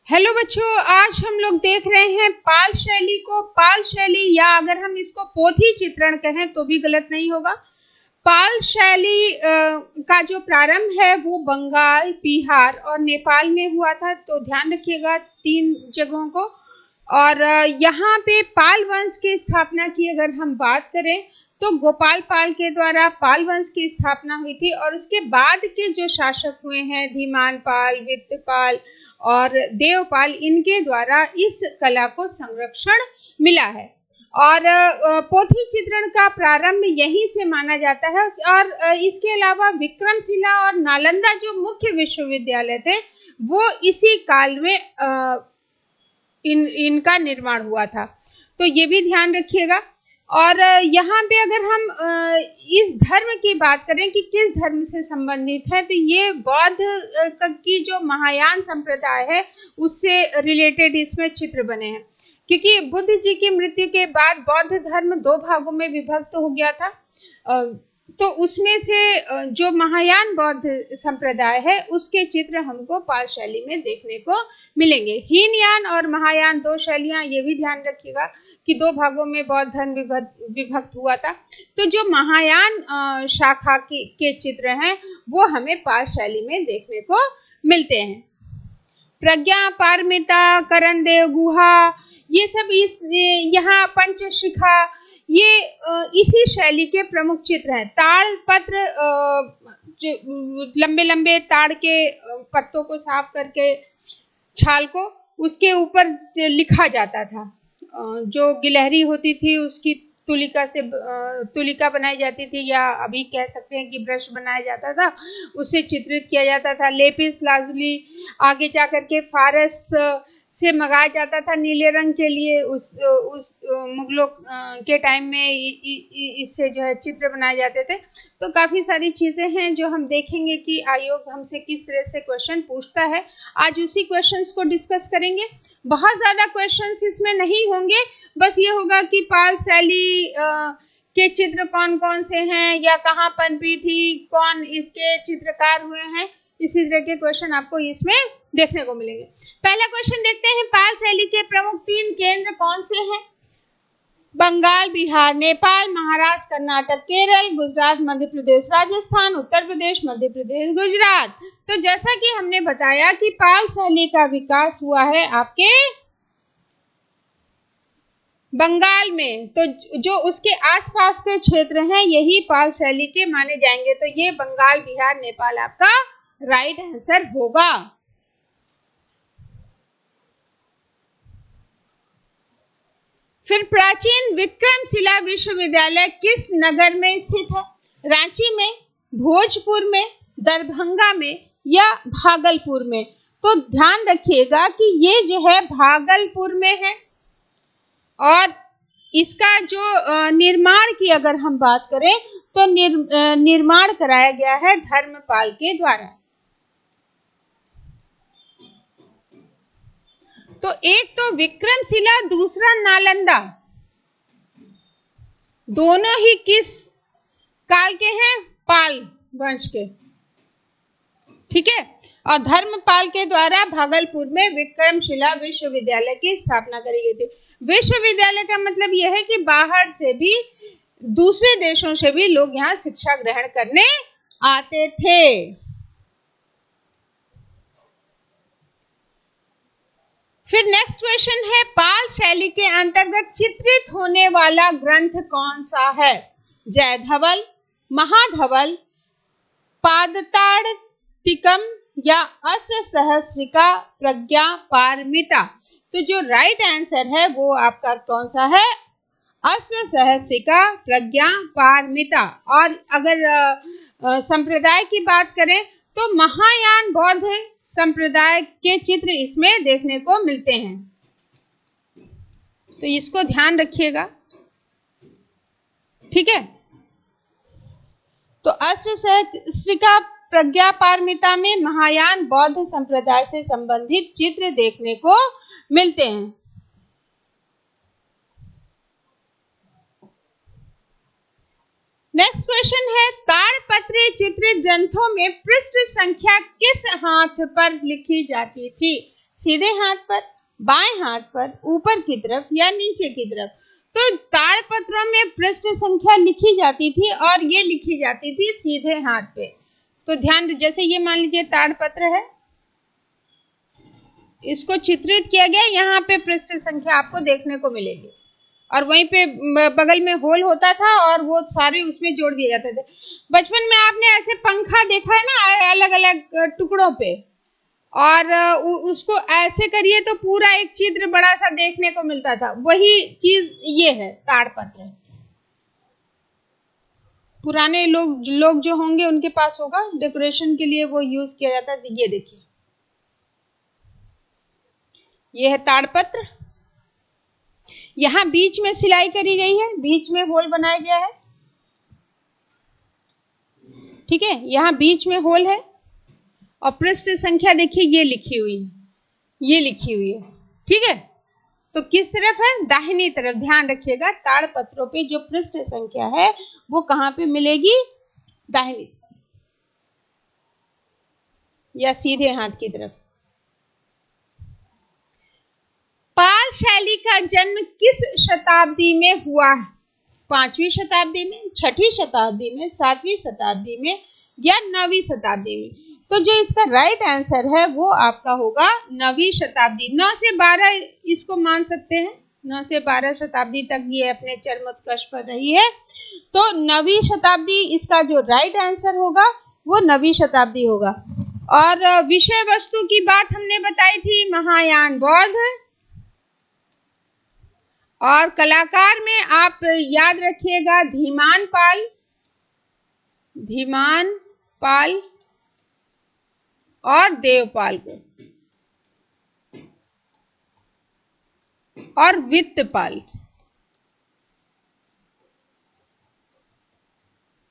Hello बच्चों, आज हम लोग देख रहे हैं पाल शैली को। पाल शैली, या अगर हम इसको पोथी चित्रण कहें तो भी गलत नहीं होगा। पाल शैली का जो प्रारंभ है वो बंगाल, बिहार और नेपाल में हुआ था। तो ध्यान रखिएगा 3 जगहों को। और यहाँ पे पाल वंश की स्थापना की अगर हम बात करें तो गोपाल पाल के द्वारा पाल वंश की स्थापना हुई थी। और उसके बाद के जो शासक हुए हैं धीमान पाल, वित्तपाल और देवपाल, इनके द्वारा इस कला को संरक्षण मिला है। और पोथी चित्रण का प्रारंभ यहीं से माना जाता है। और इसके अलावा विक्रमशिला और नालंदा जो मुख्य विश्वविद्यालय थे वो इसी काल में इनका निर्माण हुआ था। तो ये भी ध्यान रखिएगा। और यहाँ पे अगर हम इस धर्म की बात करें कि किस धर्म से संबंधित है, तो ये बौद्ध की जो महायान संप्रदाय है उससे रिलेटेड इसमें चित्र बने हैं। क्योंकि बुद्ध जी की मृत्यु के बाद बौद्ध धर्म 2 भागों में विभक्त हो गया था। तो उसमें से जो महायान बौद्ध संप्रदाय है उसके चित्र हमको पाल शैली में देखने को मिलेंगे। हीनयान और महायान 2 शैलियां, ये भी ध्यान रखिएगा कि 2 भागों में बौद्ध धर्म विभक्त हुआ था। तो जो महायान शाखा के चित्र हैं वो हमें पाल शैली में देखने को मिलते हैं। प्रज्ञा, पारमिता, करणदेव गुहा, ये सब यहाँ पंचशिखा, ये इसी शैली के प्रमुख चित्र हैं। ताड़ पत्र, जो लंबे लंबे ताड़ के पत्तों को साफ करके छाल को उसके ऊपर लिखा जाता था। जो गिलहरी होती थी उसकी तुलिका बनाई जाती थी, या अभी कह सकते हैं कि ब्रश बनाया जाता था, उसे चित्रित किया जाता था। लेपिस लाजुली आगे जा करके फारस से मंगाया जाता था नीले रंग के लिए। उस मुगलों के टाइम में इससे जो है चित्र बनाए जाते थे। तो काफ़ी सारी चीज़ें हैं जो हम देखेंगे कि आयोग हमसे किस तरह से क्वेश्चन पूछता है। आज उसी क्वेश्चंस को डिस्कस करेंगे। बहुत ज़्यादा क्वेश्चंस इसमें नहीं होंगे, बस ये होगा कि पाल शैली के चित्र कौन कौन से हैं, या कहाँ पनपी थी, कौन इसके चित्रकार हुए हैं, इसी तरह के क्वेश्चन आपको इसमें देखने को मिलेंगे। पहला क्वेश्चन देखते हैं, पाल शैली के प्रमुख 3 केंद्र कौन से हैं? बंगाल, बिहार, नेपाल, महाराष्ट्र, कर्नाटक, केरल, गुजरात, मध्य प्रदेश, राजस्थान, उत्तर प्रदेश, मध्य प्रदेश, गुजरात। तो जैसा कि हमने बताया कि पाल शैली का विकास हुआ है आपके बंगाल में, तो जो उसके आसपास के क्षेत्र हैं यही पाल शैली के माने जाएंगे। तो ये बंगाल, बिहार, नेपाल आपका राइट आंसर होगा। फिर प्राचीन विक्रमशिला विश्वविद्यालय किस नगर में स्थित है? रांची में, भोजपुर में, दरभंगा में या भागलपुर में? तो ध्यान रखिएगा कि ये जो है भागलपुर में है। और इसका जो निर्माण की अगर हम बात करें तो निर्माण कराया गया है धर्मपाल के द्वारा। तो एक तो विक्रमशिला, दूसरा नालंदा, दोनों ही किस काल के हैं? पाल वंश के। ठीक है। और धर्मपाल के द्वारा भागलपुर में विक्रमशिला विश्वविद्यालय की स्थापना करी गई थी। विश्वविद्यालय का मतलब यह है कि बाहर से भी, दूसरे देशों से भी लोग यहाँ शिक्षा ग्रहण करने आते थे। फिर नेक्स्ट क्वेश्चन है, पाल शैली के अंतर्गत चित्रित होने वाला ग्रंथ कौन सा है? जयधवल, महाधवल, पादताड़तिकम या अष्टसहस्रिका प्रज्ञा पारमिता? तो जो राइट आंसर है वो आपका कौन सा है? अष्टसहस्रिका प्रज्ञा पारमिता। और अगर संप्रदाय की बात करें तो महायान बौद्ध संप्रदाय के चित्र इसमें देखने को मिलते हैं। तो इसको ध्यान रखिएगा। ठीक है। तो अष्टसहस्रिका प्रज्ञा पारमिता में महायान बौद्ध संप्रदाय से संबंधित चित्र देखने को मिलते हैं। नेक्स्ट क्वेश्चन है, ताड़पत्री चित्रित ग्रंथों में पृष्ठ संख्या किस हाथ पर लिखी जाती थी? सीधे हाथ पर, बाएं हाथ पर, ऊपर की तरफ या नीचे की तरफ। तो ताड़पत्रों में पृष्ठ संख्या लिखी जाती थी और ये लिखी जाती थी सीधे हाथ पे। तो ध्यान, जैसे ये मान लीजिए ताड़पत्र है, इसको चित्रित किया गया, यहाँ पे पृष्ठ संख्या आपको देखने को मिलेगी और वहीं पे बगल में होल होता था और वो सारे उसमें जोड़ दिए जाते थे। बचपन में आपने ऐसे पंखा देखा है ना अलग अलग टुकड़ों पे, और उसको ऐसे करिए तो पूरा एक चित्र बड़ा सा देखने को मिलता था, वही चीज ये है ताड़पत्र। पुराने लोग जो होंगे उनके पास होगा, डेकोरेशन के लिए वो यूज किया जाता है। ये देखिए, ये है ताड़पत्र। यहां बीच में सिलाई करी गई है, बीच में होल बनाया गया है, ठीक है, यहां बीच में होल है और पृष्ठ संख्या देखिए ये लिखी हुई है, ये लिखी हुई है, ठीक है। तो किस तरफ है? दाहिनी तरफ। ध्यान रखिएगा, ताड़पत्रों पे जो पृष्ठ संख्या है वो कहां पे मिलेगी? दाहिनी तरफ या सीधे हाथ की तरफ। पाल शैली का जन्म किस शताब्दी में हुआ है? 5वीं शताब्दी में, 6ठी शताब्दी में, 7वीं शताब्दी में या 9वीं शताब्दी में? तो जो इसका राइट आंसर है वो आपका होगा 9वीं शताब्दी। 9 से 12 इसको मान सकते हैं, 9 से 12 शताब्दी तक ये अपने चरमोत्कर्ष पर रही है। तो 9वीं शताब्दी इसका जो राइट आंसर होगा वो 9वीं शताब्दी होगा। और विषय वस्तु की बात हमने बताई थी, महायान बौद्ध। और कलाकार में आप याद रखिएगा धीमान पाल और देवपाल को, और वित्तपाल,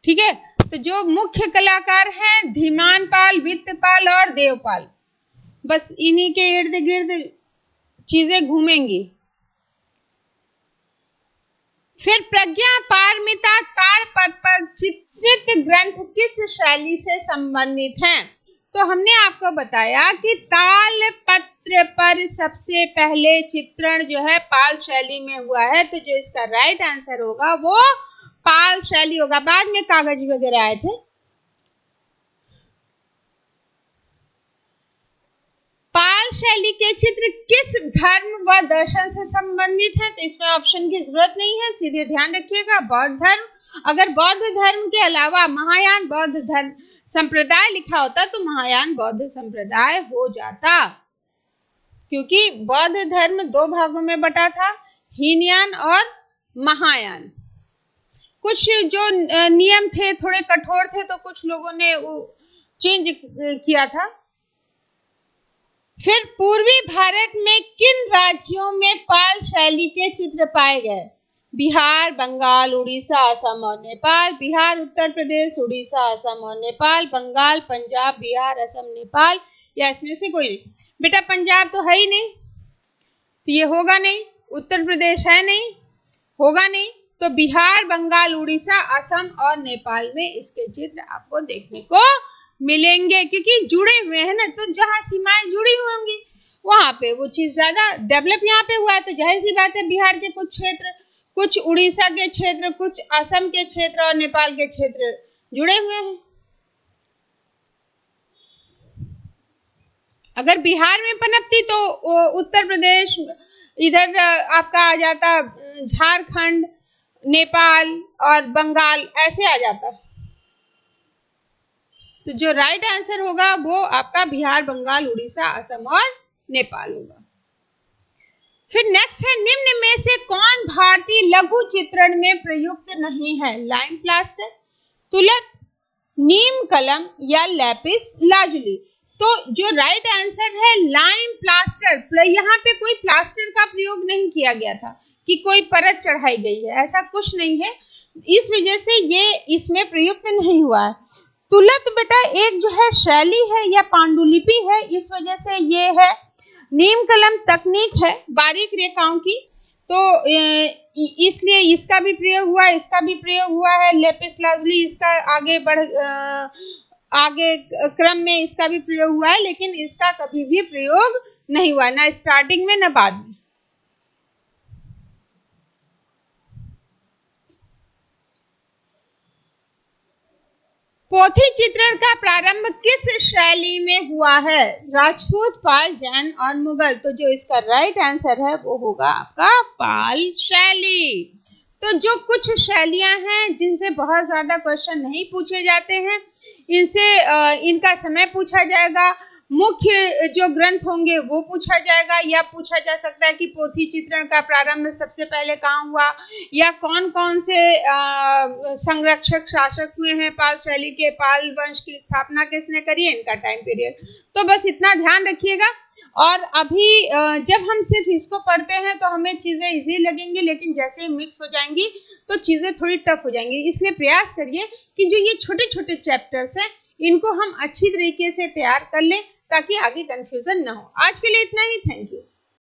ठीक है। तो जो मुख्य कलाकार हैं धीमान पाल, वित्तपाल और देवपाल, बस इन्हीं के इर्द गिर्द चीजें घूमेंगी। फिर प्रज्ञा पारमिता ताड़पत्र पर चित्रित ग्रंथ किस शैली से संबंधित हैं? तो हमने आपको बताया कि तालपत्र पर सबसे पहले चित्रण जो है पाल शैली में हुआ है, तो जो इसका राइट आंसर होगा वो पाल शैली होगा। बाद में कागज वगैरह आए थे। पाल शैली के चित्र किस धर्म व दर्शन से संबंधित है? तो इसमें ऑप्शन की जरूरत नहीं है, सीधे ध्यान रखिएगा बौद्ध धर्म। अगर बौद्ध धर्म के अलावा महायान बौद्ध धर्म संप्रदाय लिखा होता तो महायान बौद्ध संप्रदाय हो जाता, क्योंकि बौद्ध धर्म 2 भागों में बटा था, हीनयान और महायान। कुछ जो नियम थे थोड़े कठोर थे तो कुछ लोगों ने चेंज किया था। फिर पूर्वी भारत में किन राज्यों में पाल शैली के चित्र पाए गए? बिहार, बंगाल, उड़ीसा, असम और नेपाल। बिहार, उत्तर प्रदेश, उड़ीसा, असम और नेपाल। बंगाल, पंजाब, बिहार, असम, नेपाल, या इसमें से कोई नहीं? बेटा पंजाब तो है ही नहीं, तो ये होगा नहीं। उत्तर प्रदेश है नहीं, होगा नहीं। तो बिहार, बंगाल, उड़ीसा, असम और नेपाल में इसके चित्र आपको देखने को मिलेंगे, क्योंकि जुड़े हुए हैं ना, तो जहाँ सीमाएं जुड़ी हुई होंगी वहां पे वो चीज ज्यादा डेवलप यहाँ पे हुआ है। तो जाहिर सी बात है बिहार के कुछ क्षेत्र, कुछ उड़ीसा के क्षेत्र, कुछ असम के क्षेत्र और नेपाल के क्षेत्र जुड़े हुए हैं। अगर बिहार में पनपती तो उत्तर प्रदेश, इधर आपका आ जाता झारखंड, नेपाल और बंगाल, ऐसे आ जाता। तो जो राइट आंसर होगा वो आपका बिहार, बंगाल, उड़ीसा, असम और नेपाल होगा। फिर नेक्स्ट है, निम्न में से कौन भारतीय लघु चित्रण में प्रयुक्त नहीं है? लाइम प्लास्टर, तुलत, नीम कलम या लैपिस लाजुली। तो जो राइट आंसर है लाइम प्लास्टर। यहाँ पे कोई प्लास्टर का प्रयोग नहीं किया गया था कि कोई परत चढ़ाई गई है, ऐसा कुछ नहीं है, इस वजह से ये इसमें प्रयुक्त नहीं हुआ है। तुलत बेटा एक जो है शैली है या पांडुलिपि है, इस वजह से ये है। नीम कलम तकनीक है बारीक रेखाओं की, तो इसलिए इसका भी प्रयोग हुआ, इसका भी प्रयोग हुआ है। लेपिस लाजुली इसका आगे बढ़ आगे क्रम में इसका भी प्रयोग हुआ है, लेकिन इसका कभी भी प्रयोग नहीं हुआ, ना स्टार्टिंग में ना बाद में। पोथी चित्रण का प्रारंभ किस शैली में हुआ है? राजपूत, पाल, जैन और मुगल। तो जो इसका राइट आंसर है वो होगा आपका पाल शैली। तो जो कुछ शैलियां हैं जिनसे बहुत ज्यादा क्वेश्चन नहीं पूछे जाते हैं, इनसे इनका समय पूछा जाएगा, मुख्य जो ग्रंथ होंगे वो पूछा जाएगा, या पूछा जा सकता है कि पोथी चित्रण का प्रारंभ सबसे पहले कहाँ हुआ, या कौन कौन से संरक्षक शासक हुए हैं पाल शैली के, पाल वंश की स्थापना किसने करी है, इनका टाइम पीरियड। तो बस इतना ध्यान रखिएगा। और अभी जब हम सिर्फ इसको पढ़ते हैं तो हमें चीजें इजी लगेंगी, लेकिन जैसे ही मिक्स हो जाएंगी तो चीजें थोड़ी टफ हो जाएंगी। इसलिए प्रयास करिए कि जो ये छोटे छोटे चैप्टर्स हैं इनको हम अच्छी तरीके से तैयार कर लें, ताकि आगे कंफ्यूजन ना हो। आज के लिए इतना ही। Thank you.